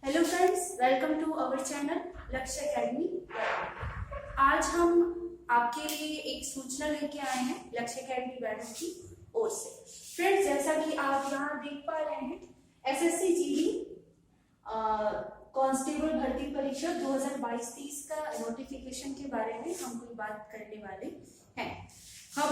Hello friends, welcome to our channel Lakshya academy. आज हम आपके लिए एक सूचना लेके आए हैं लक्ष्य अकेडमी बैठक की ओर से। फ्रेंड्स, जैसा कि आप यहाँ देख पा रहे हैं, एसएससी जीडी कांस्टेबल भर्ती परीक्षा 2022-23 का नोटिफिकेशन के बारे में हम कोई बात करने वाले हैं। हम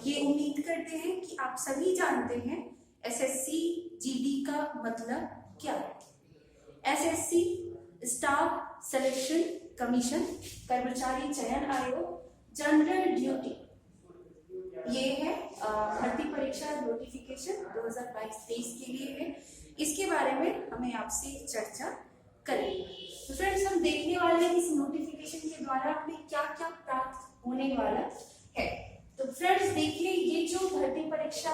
ये उम्मीद करते हैं कि आप सभी जानते हैं एसएससी जीडी का मतलब क्या है। एसएससी स्टाफ सिलेक्शन कमीशन, कर्मचारी चयन आयोग, जनरल ड्यूटी, ये है भर्ती परीक्षा नोटिफिकेशन 2022-23 के लिए है। इसके बारे में हमें आपसे चर्चा करेंगे। तो फ्रेंड्स, हम देखने वाले हैं इस नोटिफिकेशन के द्वारा हमें क्या क्या प्राप्त होने वाला है। तो फ्रेंड्स देखिए, ये जो भर्ती परीक्षा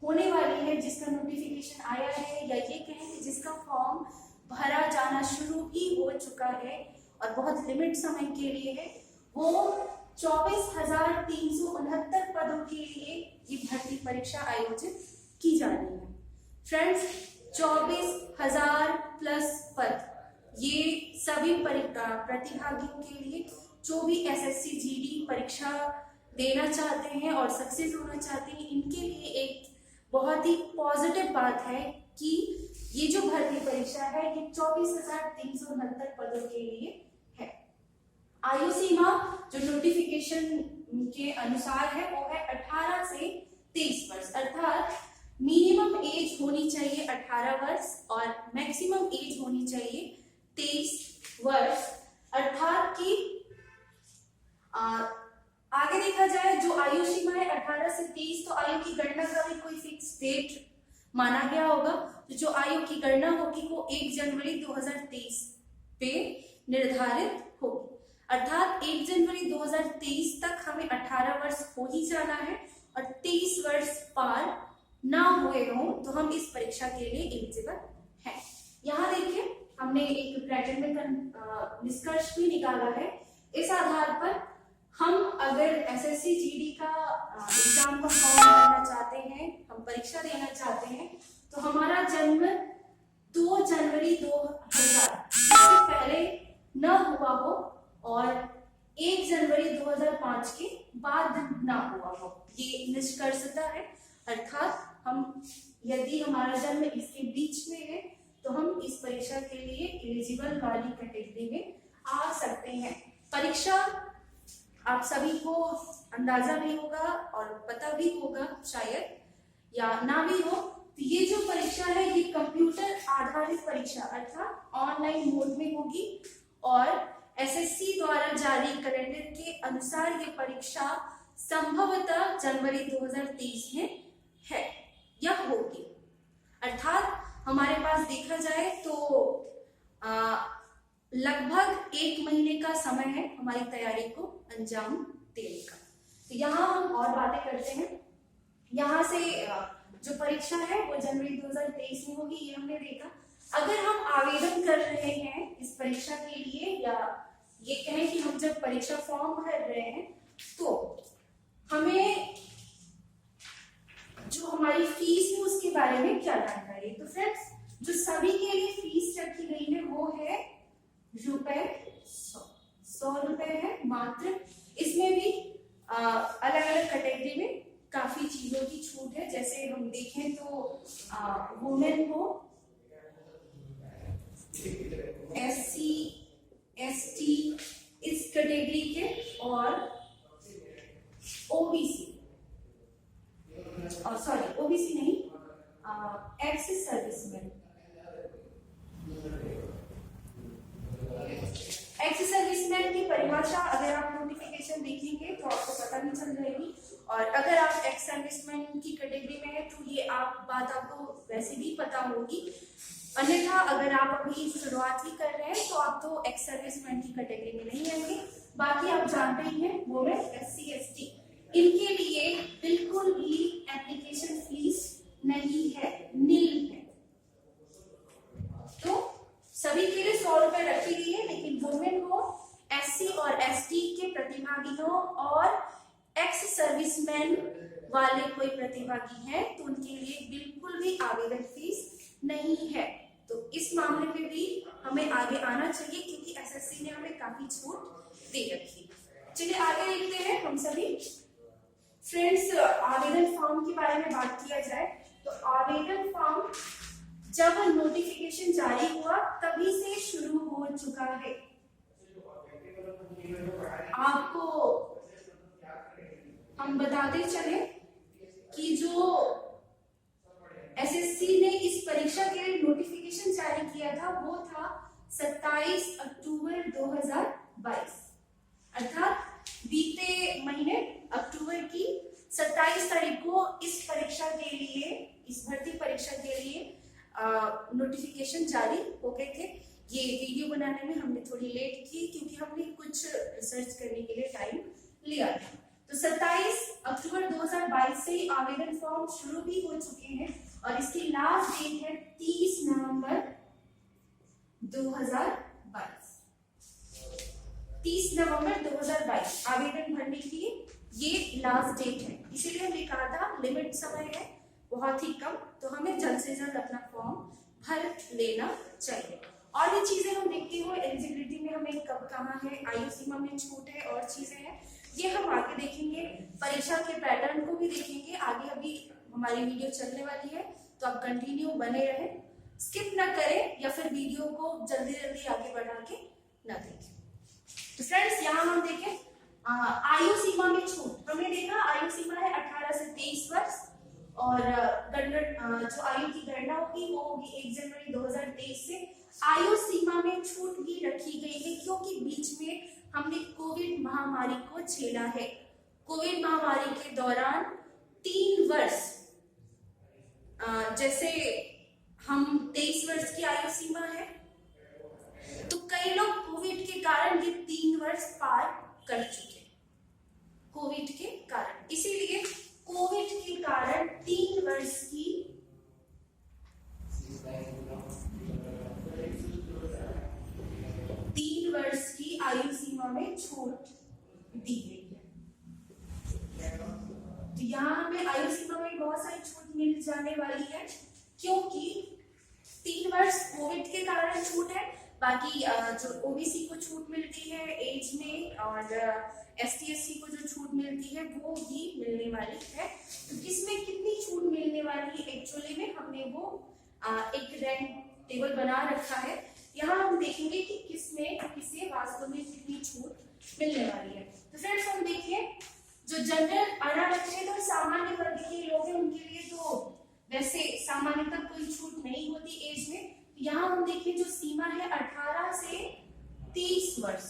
होने वाली है, जिसका नोटिफिकेशन आया है, या ये कहें कि जिसका फॉर्म भरा जाना शुरू ही हो चुका है और बहुत लिमिट समय के लिए है, वो 24,369 पदों के लिए ये भर्ती परीक्षा आयोजित की जा रही है। फ्रेंड्स, 24,000 प्लस पद, ये सभी प्रतिभागियों के लिए जो भी एसएससी जीडी परीक्षा देना चाहते हैं और सक्सेस होना चाहते हैं, इनके लिए एक बहुत ही पॉजिटिव बात है कि ये जो भर्ती परीक्षा है ये 24,369 पदों के लिए है। आयु सीमा जो नोटिफिकेशन के अनुसार है वो है 18 से 23 वर्ष, अर्थात मिनिमम एज होनी चाहिए 18 वर्ष और मैक्सिमम एज होनी चाहिए 23 वर्ष। अर्थात कि आगे देखा जाए, जो आयु सीमा है 18 से 23, तो आयु की गणना का भी कोई फिक्स डेट माना गया होगा। तो जो आयु की गणना होगी वो 1 जनवरी 2023 पे निर्धारित होगी। अर्थात 1 जनवरी 2023 तक हमें 18 वर्ष हो ही जाना है और 23 वर्ष पार ना हुए हों तो हम इस परीक्षा के लिए एलिजिबल हैं। यहाँ देखिए, हमने एक ब्रैकेट निष्कर्ष भी निकाला है। इस आधार पर हम अगर एसएससी जीडी का एग्जाम का फॉर्म भरना चाहते हैं, हम परीक्षा देना चाहते हैं, तो हमारा जन्म 2 जनवरी 2000 इससे पहले न हुआ हो और 1 जनवरी 2005 के बाद ना हुआ हो, ये निष्कर्षता है। अर्थात हम यदि हमारा जन्म इसके बीच में है तो हम इस परीक्षा के लिए एलिजिबल वाली कैटेगरी में आ सकते हैं। परीक्षा आप सभी को अंदाजा भी होगा और पता भी होगा शायद, या ना भी हो, तो ये जो परीक्षा है ये कंप्यूटर आधारित परीक्षा अर्थात ऑनलाइन मोड में होगी और एसएससी द्वारा जारी कैलेंडर के अनुसार ये परीक्षा संभवतः जनवरी 2023 में है या होगी। अर्थात हमारे पास देखा जाए तो लगभग 1 महीने का समय है हमारी तैयारी को अंजाम देने का। तो यहाँ हम और बातें करते हैं। यहाँ से जो परीक्षा है वो जनवरी 2023 में होगी, ये हमने देखा। अगर हम आवेदन कर रहे हैं इस परीक्षा के लिए, या ये कहें कि हम जब परीक्षा फॉर्म भर रहे हैं, तो हमें जो हमारी फीस है उसके बारे में क्या जानकारी है। तो फ्रेंड्स, जो सभी के लिए फीस रखी गई है वो है ₹100 है मात्र। इसमें भी अलग अलग कैटेगरी में काफी चीजों की छूट है। जैसे हम देखें तो वुमेन को, एससी एसटी इस कैटेगरी के, और ओबीसी, और सॉरी ओबीसी नहीं, एक्स सर्विसमैन, एक्स सर्विसमैन की परिभाषा अगर आप नोटिफिकेशन देखेंगे तो आपको पता नहीं चल जाएगी। और अगर आप एक्स सर्विसमैन की कैटेगरी में है तो ये बात आपको वैसे भी पता होगी। अन्यथा अगर आप अभी शुरुआत ही कर रहे हैं तो आप तो एक्स सर्विसमैन की कैटेगरी में नहीं आएंगे। बाकी आप जानते ही हैं, वो है एससी एसटी, इनके लिए बिल्कुल भी एप्लीकेशन फीस नहीं है, नील है। तो सभी के लिए 100 रुपए रखी गई है, लेकिन वुमेन को, एससी और एसटी के प्रतिभागियों और एक्स सर्विसमैन वाले कोई प्रतिभागी हैं तो उनके लिए बिल्कुल भी आवेदन फीस नहीं है। तो इस मामले हमें आगे आना चाहिए, क्योंकि एसएससी ने हमें काफी छूट दे रखी। चलिए आगे देखते हैं हम सभी। फ्रेंड्स, आवेदन फॉर्म के बारे में बात किया जाए तो आवेदन फॉर्म जब नोटिफिकेशन जारी हुआ तभी से शुरू हो चुका है। आपको हम बताते चले कि जो एसएससी ने इस परीक्षा के लिए नोटिफिकेशन जारी किया था वो था 27 अक्टूबर 2022, अर्थात बीते महीने अक्टूबर की 27 तारीख को इस परीक्षा के लिए, इस भर्ती परीक्षा के लिए नोटिफिकेशन जारी हो गए थे। ये वीडियो बनाने में हमने थोड़ी लेट की क्योंकि हमने कुछ रिसर्च करने के लिए टाइम लिया था। तो 27 अक्टूबर 2022 से आवेदन फॉर्म शुरू भी हो चुके हैं और इसकी लास्ट डेट है 30 नवंबर 2022। 30 नवंबर 2022 आवेदन भरने की ये लास्ट डेट है। इसीलिए हमने कहा था लिमिट समय है बहुत ही कम, तो हमें जल्द से जल्द अपना फॉर्म भर लेना चाहिए। और भी चीजें हम देखते हुए एलिजिबिलिटी में हमें कब कहाँ है, आयु सीमा में छूट है और चीजें हैं, ये हम आगे देखेंगे। परीक्षा के पैटर्न को भी देखेंगे आगे। अभी हमारी वीडियो चलने वाली है तो आप कंटिन्यू बने रहे, स्किप ना करें या फिर वीडियो को जल्दी जल्दी आगे बढ़ा के ना देखें। तो फ्रेंड्स, यहाँ हम देखें आयु सीमा में छूट। हमने देखा आयु सीमा है 18 से 23 वर्ष और जो आयु की गणना होगी वो होगी 1 जनवरी 2023 से। आयु सीमा में छूट भी रखी गई है क्योंकि बीच में हमने कोविड महामारी को झेला है। कोविड महामारी के दौरान 3 वर्ष, जैसे हम 23 वर्ष की आयु सीमा है तो कई लोग कोविड के कारण ये 3 वर्ष पार कर चुके, कोविड के कारण। इसीलिए कोविड के कारण 3 वर्ष की आयु सीमा में छूट दी गई है। तो यहाँ हमें आयु सीमा में बहुत सारी छूट मिल जाने वाली है क्योंकि 3 वर्ष कोविड के कारण छूट है। बाकी जो ओबीसी को छूट मिलती है एज में और एसटी एससी को जो छूट मिलती है वो भी मिलने वाली है। तो किसमें कितनी छूट मिलने वाली है एक्चुअली में हमने वो एक रैंक टेबल बना रखा है। यहाँ हम देखेंगे कि किसमें किसे वास्तव में कितनी छूट मिलने वाली है। तो फ्रेंड्स, हम देखिए जो जनरल अनारक्षित और सामान्य वर्ग के लोग हैं उनके लिए तो वैसे सामान्यतः कोई छूट नहीं होती एज में। यहाँ हम देखिए जो सीमा है 18 से 23 वर्ष,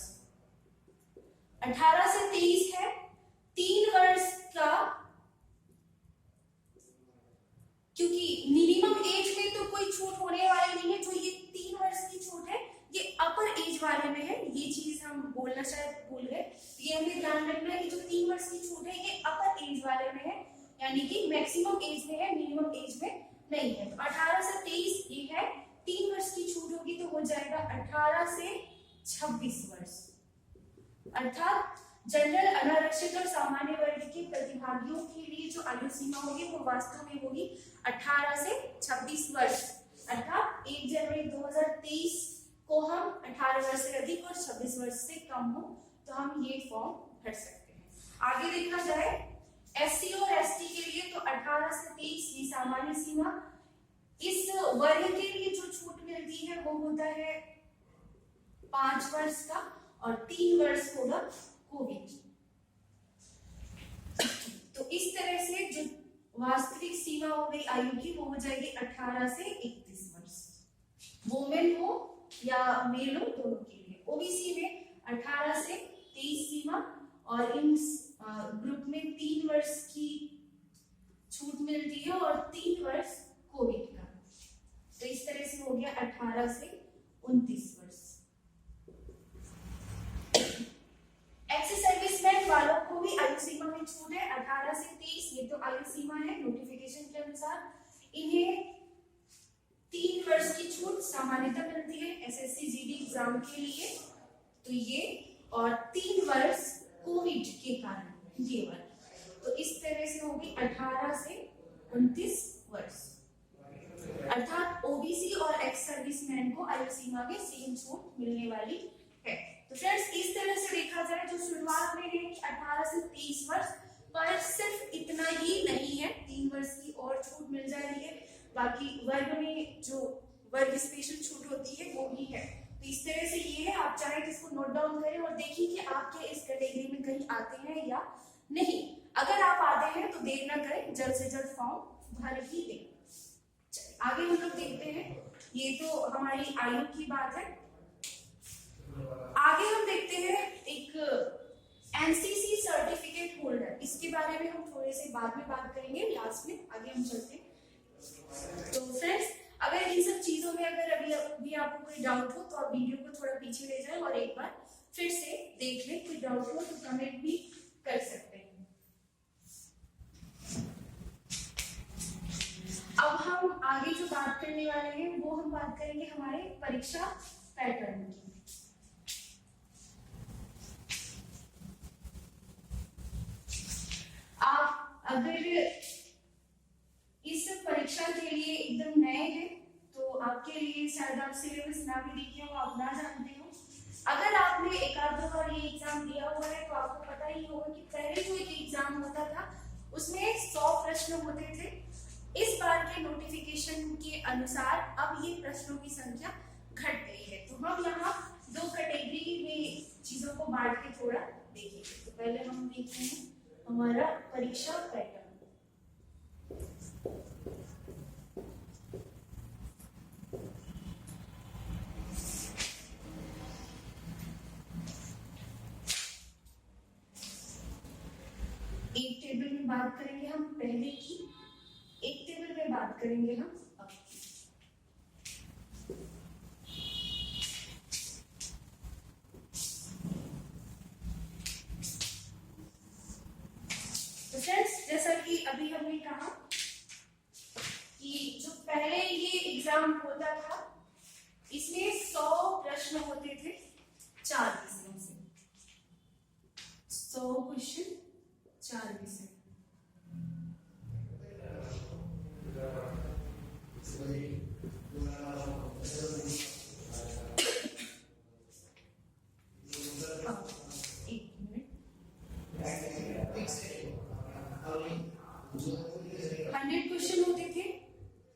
18 से 23 है। 3 वर्ष का, क्योंकि मिनिमम एज में तो कोई छूट होने वाली नहीं है। जो ये 3 वर्ष की छूट है ये अपर एज वाले में है। ये चीज हम बोलना शायद भूल गए, ये हमें ध्यान रखना है कि जो 3 वर्ष की छूट है ये अपर एज वाले में है, यानी कि मैक्सिमम एज में है, मिनिमम एज में नहीं है। 18 से 23 ये है। 3 वर्ष की छूट होगी तो हो जाएगा 18 से 26 वर्ष, अर्थात जनरल अनारक्षित और सामान्य वर्ग के प्रतिभागियों के लिए जो आयु सीमा होगी वो वास्तव में होगी 18 से 26 वर्ष, अर्थात 1 जनवरी 2023 को हम 18 वर्ष से अधिक और 26 वर्ष से कम हो तो हम ये फॉर्म भर सकते हैं। आगे देखा जाए एससी और एसटी के लिए तो 18 से 23 ये सामान्य सीमा। इस वर्ग के लिए जो छूट मिलती है वो होता है 5 वर्ष का और 3 वर्ष होगा कोविड। तो इस तरह से जो वास्तविक सीमा हो गई आयु की वो हो जाएगी 18 से 31 वर्ष, वुमेन हो या मेल हो दोनों के लिए। ओबीसी में 18 से 23 सीमा और इन ग्रुप में 3 वर्ष की छूट मिलती है और 3 वर्ष कोविड का। तो इस तरह से हो गया 18 से 29 वर्ष। एक्स सर्विसमैन वालों को भी आयु सीमा में छूट है 18 से 23, ये तो आयु सीमा है नोटिफिकेशन के अनुसार। इन्हें 3 वर्ष की छूट सामान्यतः मिलती है एसएससी जीडी एग्जाम के लिए, तो ये और 3 वर्ष कोविड के कारण ये वर्ग। तो इस तरह से होगी 18 से 29 वर्ष, अर्थात ओबीसी और एक्स एक्स सर्विसमैन को आयु सीमा में सेम छूट मिलने वाली है। तो फ्रेंड्स इस तरह से देखा जाए जो शुरुआत में है कि 18 से 30 वर्ष पर सिर्फ इतना ही नहीं है, 3 वर्ष की और छूट मिल जा रही है, बाकी वर्ग में जो वर्ग स्पेशल छूट होती है वो भी है। तो इस तरह से ये है, आप चाहे तो इसको नोट डाउन करें और देखिए कि आपके इस कैटेगरी में कहीं आते हैं या नहीं। अगर आप आते हैं तो देर ना करें, जल्द से जल्द फॉर्म भर ही दें। आगे हम लोग देखते हैं, ये तो हमारी आयु की बात है। आगे हम देखते हैं एक एनसीसी सर्टिफिकेट होल्डर, इसके बारे में हम थोड़े से बाद में बात करेंगे, लास्ट में। आगे हम चलते हैं। तो फ्रेंड्स अगर इन सब चीजों में अगर अभी आपको कोई डाउट हो तो आप वीडियो को थोड़ा पीछे ले जाएं और एक बार फिर से देख लें। कोई डाउट हो तो कमेंट भी कर सकते हैं। अब हम आगे जो बात करने वाले हैं वो हम बात करेंगे हमारे परीक्षा पैटर्न की। आप अगर इस परीक्षा के लिए एकदम नए हैं तो आपके लिए शायद आप सिलेबस ना भी देखे हो, आप ना जानते हो। अगर आपने एक आध बार ये एग्जाम दिया हुआ है तो आपको पता ही होगा कि पहले जो एक एग्जाम होता था उसमें 100 प्रश्न होते थे। इस बार के नोटिफिकेशन के अनुसार अब ये प्रश्नों की संख्या घट गई है। तो हम यहाँ 2 कैटेगरी में चीजों को बांट के थोड़ा देखेंगे। तो पहले हम देखते हैं हमारा परीक्षा पैटर्न। एक टेबल में बात करेंगे हम पहले की, एक टेबल में बात करेंगे हम अब की। तो फ्रेंड्स जैसा कि अभी हमने कहा कि जो पहले ये एग्जाम होता था इसमें 100 प्रश्न होते थे 4 विषयों से, 100 क्वेश्चन 4 विषय। एक मिनट, 100 क्वेश्चन होते थे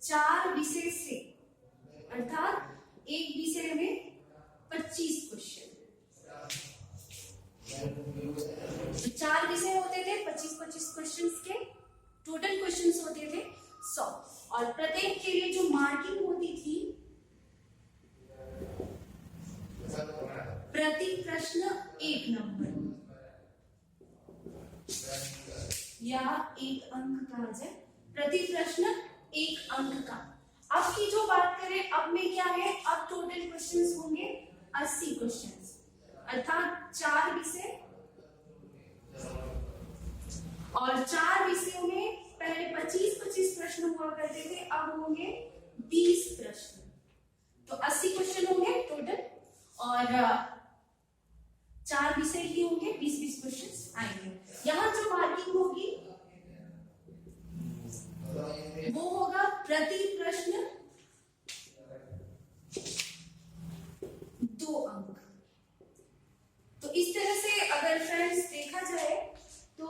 4 विषय से, अर्थात एक विषय में 25 क्वेश्चन। तो 4 विषय होते थे, 25-25 क्वेश्चंस के, टोटल क्वेश्चंस होते थे 100 और प्रत्येक के लिए जो मार्किंग होती थी प्रति प्रश्न 1 नंबर या 1 अंक कहा जाए, प्रति प्रश्न 1 अंक का। अब की जो बात करें अब में क्या है, अब टोटल क्वेश्चंस होंगे 80 क्वेश्चंस, अर्थात 4 विषय और 4 विषयों में पहले 25-25 प्रश्न हुआ करते थे, अब होंगे 20 प्रश्न। तो 80 क्वेश्चन होंगे टोटल और 4 विषय ही होंगे, 20-20 क्वेश्चन आएंगे। यहाँ जो मार्किंग होगी वो होगा प्रति प्रश्न 2 अंक। तो इस तरह से अगर फ्रेंड्स देखा जाए तो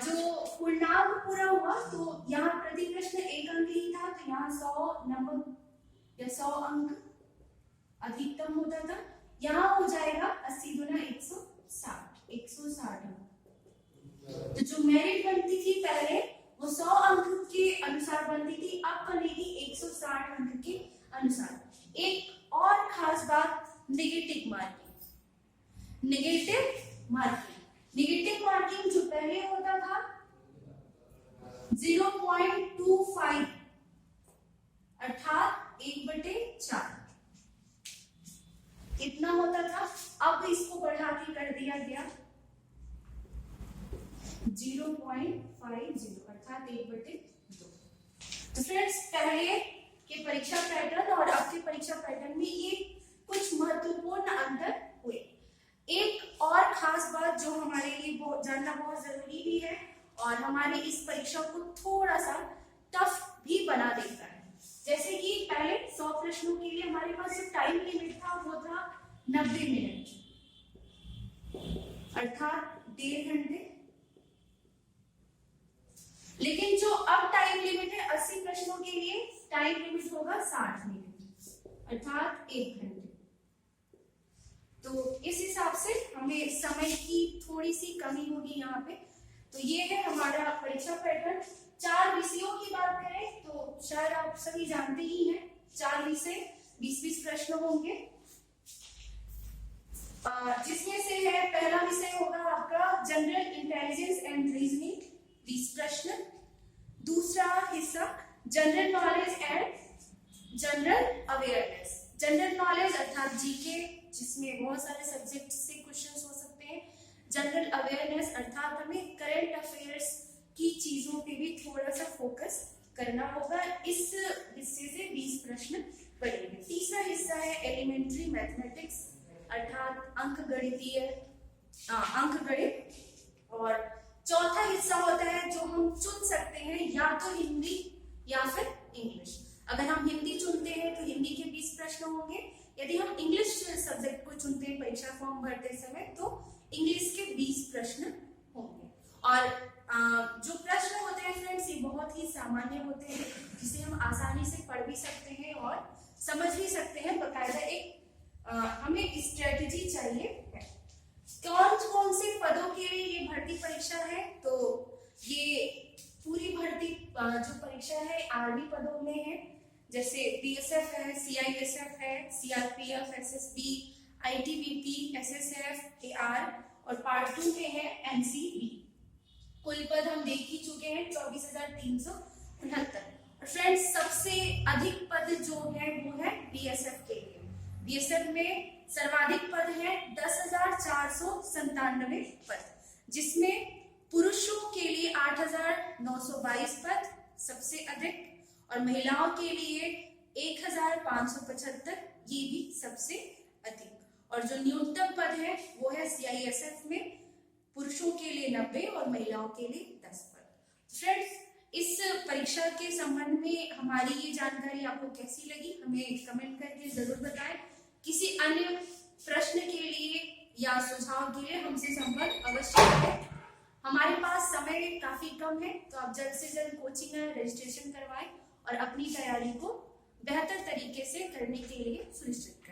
जो पूर्णांक पूरा हुआ तो यहाँ प्रति प्रश्न 1 अंक ही था, तो यहाँ 100 नंबर या 100 अंक अधिकतम होता था। यहाँ हो जाएगा 80 गुना 160 अंक। तो जो मेरिट बनती थी पहले वो 100 अंक के अनुसार बनती थी, अब बनेगी 160 अंक के अनुसार। एक और खास बात, नेगेटिव मार्किंग। नेगेटिव मार्किंग जो पहले होता था 0.25 अर्थात 1/4 इतना होता था, अब इसको बढ़ा के कर दिया गया 0.50 अर्थात 1/2। तो फ्रेंड्स पहले के परीक्षा पैटर्न और अब के परीक्षा पैटर्न में ये कुछ महत्वपूर्ण अंतर हुए। एक और खास बात जो हमारे लिए जानना बहुत जरूरी भी है और हमारे इस परीक्षा को थोड़ा सा टफ भी बना देता है। जैसे कि पहले 100 प्रश्नों के लिए हमारे पास जो टाइम लिमिट था वो था 90 मिनट, अर्थात 1.5 घंटे। लेकिन जो अब टाइम लिमिट है 80 प्रश्नों के लिए, टाइम लिमिट होगा 60 मिनट, अर्थात 1 घंटे। तो इस हिसाब से हमें समय की थोड़ी सी कमी होगी यहाँ पे। तो ये है हमारा परीक्षा पैटर्न। 4 विषयों की बात करें तो शायद आप सभी जानते ही हैं, 4 विषय 20-20 प्रश्न होंगे, जिसमें से है पहला विषय होगा आपका जनरल इंटेलिजेंस एंड रीजनिंग, 20 प्रश्न। दूसरा हिस्सा general knowledge and general awareness, general knowledge अर्थात जीके, जिसमें बहुत सारे सब्जेक्ट से क्वेश्चंस हो सकते हैं। जनरल अवेयरनेस अर्थात हमें करंट अफेयर्स की चीजों पे भी थोड़ा सा फोकस करना होगा। इस हिस्से से 20 प्रश्न बनेंगे। तीसरा हिस्सा है एलिमेंट्री मैथमेटिक्स अर्थात अंकगणित। और चौथा हिस्सा होता है जो हम चुन सकते हैं, या तो हिंदी या फिर इंग्लिश। अगर हम हिंदी चुनते हैं तो हिंदी के 20 प्रश्न होंगे, यदि हम इंग्लिश सब्जेक्ट को चुनते हैं परीक्षा फॉर्म भरते समय तो इंग्लिश के 20 प्रश्न होंगे। और जो प्रश्न होते हैं फ्रेंड्स, ये बहुत ही सामान्य होते हैं, जिसे हम आसानी से पढ़ भी सकते हैं और समझ भी सकते हैं। बकायदा एक हमें स्ट्रेटेजी चाहिए है। कौन कौन से पदों के लिए ये भर्ती परीक्षा है, तो ये पूरी भर्ती जो परीक्षा है आर्मी पदों में है, जैसे बीएसएफ है, सीआईएसएफ है, CRPF, SSB, ITBP, SSF, AR, और पार्ट 2 के है एनसीबी। कुल पद हम देख ही चुके हैं 24,369। फ्रेंड्स सबसे अधिक पद जो है वो है बीएसएफ के लिए। बीएसएफ में सर्वाधिक पद है 10,497 पद, जिसमें पुरुषों के लिए 8,922 पद सबसे अधिक, और महिलाओं के लिए 1,575, ये भी सबसे अधिक। और जो न्यूनतम पद है वो है सीआईएसएफ में, पुरुषों के लिए 90 और महिलाओं के लिए 10 पद। फ्रेंड्स इस परीक्षा के संबंध में हमारी ये जानकारी आपको कैसी लगी, हमें कमेंट करके जरूर बताएं। किसी अन्य प्रश्न के लिए या सुझाव के लिए हमसे संपर्क अवश्य करें। हमारे पास समय काफी कम है, तो आप जल्द से जल्द कोचिंग में रजिस्ट्रेशन करवाएं और अपनी तैयारी को बेहतर तरीके से करने के लिए सुनिश्चित करें।